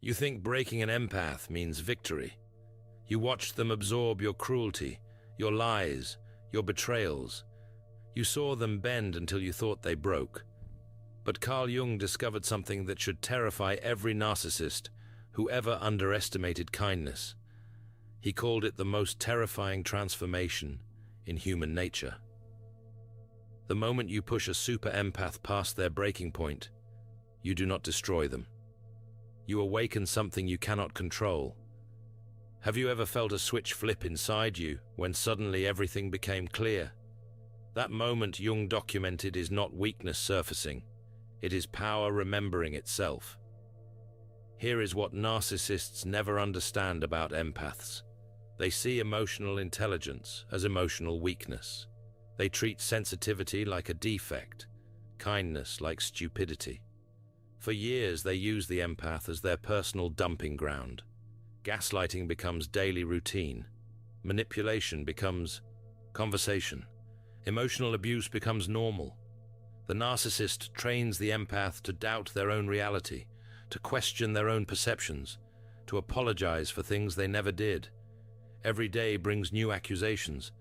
You think breaking an empath means victory. You watched them absorb your cruelty, your lies, your betrayals. You saw them bend until you thought they broke. But Carl Jung discovered something that should terrify every narcissist who ever underestimated kindness. He called it the most terrifying transformation in human nature. The moment you push a super empath past their breaking point, you do not destroy them. You awaken something you cannot control. Have you ever felt a switch flip inside you when suddenly everything became clear? That moment Jung documented is not weakness surfacing. It is power remembering itself. Here is what narcissists never understand about empaths. They see emotional intelligence as emotional weakness. They treat sensitivity like a defect, kindness like stupidity. For years, they use the empath as their personal dumping ground. Gaslighting becomes daily routine. Manipulation becomes conversation. Emotional abuse becomes normal. The narcissist trains the empath to doubt their own reality, to question their own perceptions, to apologize for things they never did. Every day brings new accusations.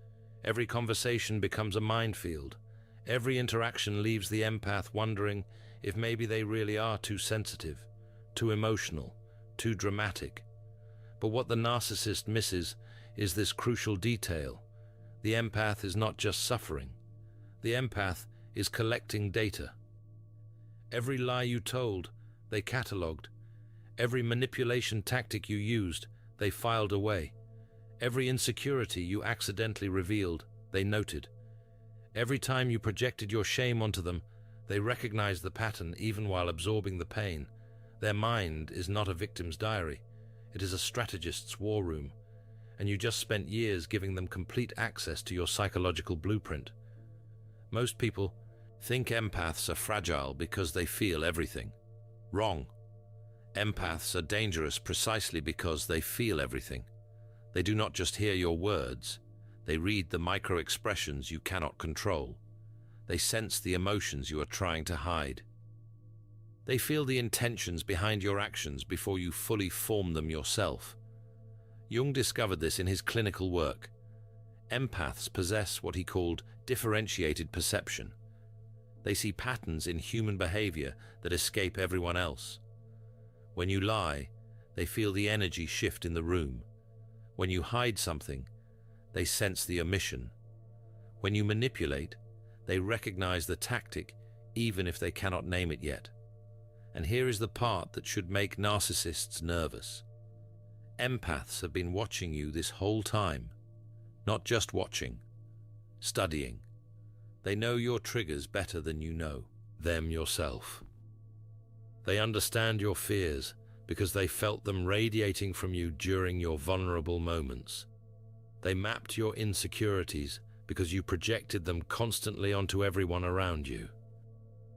Every conversation becomes a minefield. Every interaction leaves the empath wondering if maybe they really are too sensitive, too emotional, too dramatic. But what the narcissist misses is this crucial detail. The empath is not just suffering. The empath is collecting data. Every lie you told, they catalogued. Every manipulation tactic you used, they filed away. Every insecurity you accidentally revealed, they noted. Every time you projected your shame onto them, they recognized the pattern even while absorbing the pain. Their mind is not a victim's diary. It is a strategist's war room, and you just spent years giving them complete access to your psychological blueprint. Most people think empaths are fragile because they feel everything. Wrong. Empaths are dangerous precisely because they feel everything. They do not just hear your words, they read the micro-expressions you cannot control. They sense the emotions you are trying to hide. They feel the intentions behind your actions before you fully form them yourself. Jung discovered this in his clinical work. Empaths possess what he called differentiated perception. They see patterns in human behavior that escape everyone else. When you lie, they feel the energy shift in the room. When you hide something, they sense the omission. When you manipulate, they recognize the tactic even if they cannot name it yet. And here is the part that should make narcissists nervous. Empaths have been watching you this whole time. Not just watching, studying. They know your triggers better than you know them yourself. They understand your fears because they felt them radiating from you during your vulnerable moments. They mapped your insecurities because you projected them constantly onto everyone around you.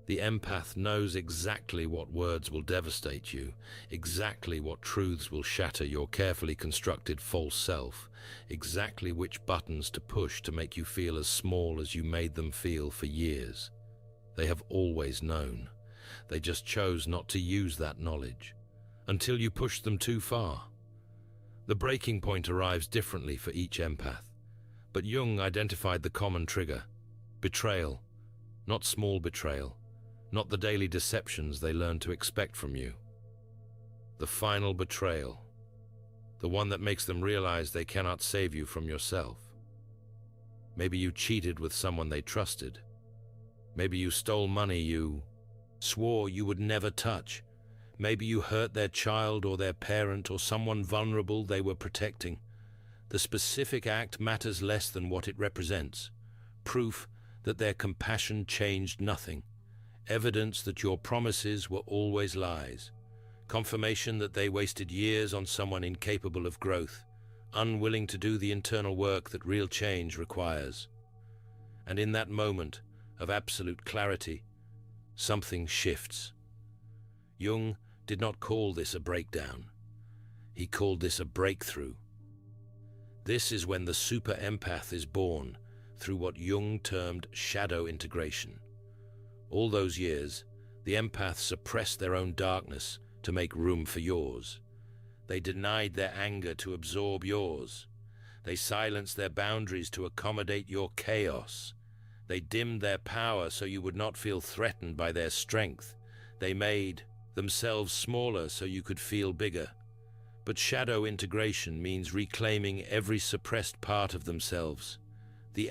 The empath knows exactly what words will devastate you, exactly what truths will shatter your carefully constructed false self, exactly which buttons to push to make you feel as small as you made them feel for years. They have always known. They just chose not to use that knowledge until you pushed them too far. The breaking point arrives differently for each empath, but Jung identified the common trigger: betrayal, not small betrayal, not the daily deceptions they learn to expect from you. The final betrayal, the one that makes them realize they cannot save you from yourself. Maybe you cheated with someone they trusted. Maybe you stole money you swore you would never touch. Maybe you hurt their child or their parent or someone vulnerable they were protecting. The specific act matters less than what it represents. Proof that their compassion changed nothing. Evidence that your promises were always lies. Confirmation that they wasted years on someone incapable of growth, unwilling to do the internal work that real change requires. And in that moment of absolute clarity, something shifts. Jung did not call this a breakdown. He called this a breakthrough. This is when the super empath is born through what Jung termed shadow integration. All those years, the empath suppressed their own darkness to make room for yours. They denied their anger to absorb yours. They silenced their boundaries to accommodate your chaos. They dimmed their power so you would not feel threatened by their strength. They made themselves smaller so you could feel bigger. But shadow integration means reclaiming every suppressed part of themselves. The